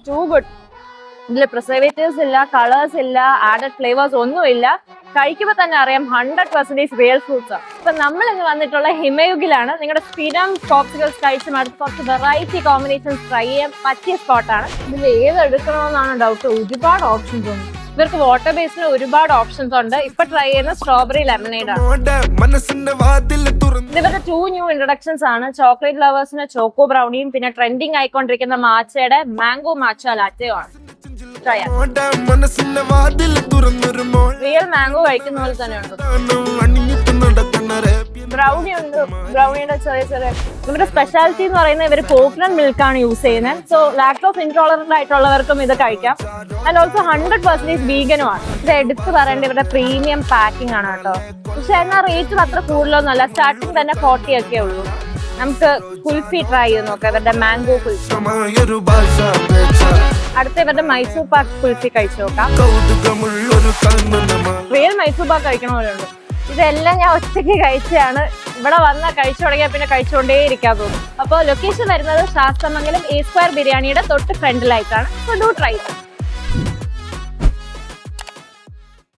To good. ഇതിൽ preservatives ഇല്ല, colours ഇല്ല, ആഡഡ് ഫ്ലേവേഴ്സ് ഒന്നുമില്ല. കഴിക്കുമ്പോൾ തന്നെ അറിയാം 100% റിയൽ ഫ്രൂട്ട്സ് ആണ്. അപ്പൊ നമ്മൾ ഇന്ന് വന്നിട്ടുള്ള ഹിമയുഗിലാണ്. നിങ്ങളുടെ സ്ഥിരം പോപ്സിക്കൽസ് കഴിച്ച് മടുത്ത് കുറച്ച് വെറൈറ്റി കോമ്പിനേഷൻസ് ട്രൈ ചെയ്യാൻ പറ്റിയ സ്പോട്ടാണ്. ഇതിൽ ഏതെടുക്കണമെന്നാണ് ഡൗട്ട്. ഒരുപാട് ഓപ്ഷൻസ് ഉണ്ട്. ഇവർക്ക് വാട്ടർ ബേസിൽ ഒരുപാട് ഓപ്ഷൻസ് ഉണ്ട്. ഇപ്പൊ ട്രൈ ചെയ്യുന്ന സ്ട്രോബെറി ലെമനേഡ് ആണ്. ഇവരുടെ 2 ന്യൂ ഇൻട്രൊഡക്ഷൻസ് ആണ്. ചോക്ലേറ്റ് ലവേഴ്സിന് ചോക്കോ ബ്രൗണിയും പിന്നെ ട്രെൻഡിങ് ആയിക്കൊണ്ടിരിക്കുന്ന മാച്ചയുടെ മാംഗോ മാച്ച ലാറ്റയും ആണ്. റിയൽ മാംഗോ കഴിക്കുന്ന പോലെ തന്നെയുണ്ട്. ബ്രൗണി ഉണ്ട്. ബ്രൗണിയുടെ ചെറിയ ചെറിയ ഇവരുടെ സ്പെഷ്യാലിറ്റി എന്ന് പറയുന്നത് ഇവർ കോക്കനട്ട് മിൽക്ക് ആണ് യൂസ് ചെയ്യുന്നത്. സോ ലാക്ടോസ് ഇൻടോളറന്റ് ആയിട്ടുള്ളവർക്കും ഇത് കഴിക്കാം. ആൻഡ് ഓൾസോ 100% വീഗനും ആണ്. ഇത് എടുത്ത് പറയേണ്ട ഇവരുടെ പ്രീമിയം പാക്കിംഗ് ആണ് കേട്ടോ. പക്ഷെ എന്നാൽ റേറ്റും അത്ര കൂടുതലൊന്നുമല്ല. സ്റ്റാർട്ടിങ് തന്നെ 40 ഒക്കെ ഉള്ളൂ. നമുക്ക് കുൽഫി ട്രൈ ചെയ്ത് നോക്കാം. ഇവരുടെ മാംഗോ കുൽഫി. അടുത്ത ഇവരുടെ മൈസൂർ പാക്ക് കുൽഫി കഴിച്ചു നോക്കാം. റിയൽ മൈസൂർ പാക്ക് കഴിക്കണ പോലെ ഉണ്ട്. ഇതെല്ലാം ഞാൻ ഒറ്റയ്ക്ക് കഴിച്ചതാണ്. ഇവിടെ വന്ന് കഴിച്ചു തുടങ്ങിയാൽ പിന്നെ കഴിച്ചുകൊണ്ടേ ഇരിക്കാൻ തോന്നും. അപ്പോൾ ലൊക്കേഷൻ വരുന്നത് ശാസ്തമംഗലം A² ബിരിയാണിയുടെ തൊട്ട് ഫ്രണ്ടിലായിട്ടാണ്. So do try.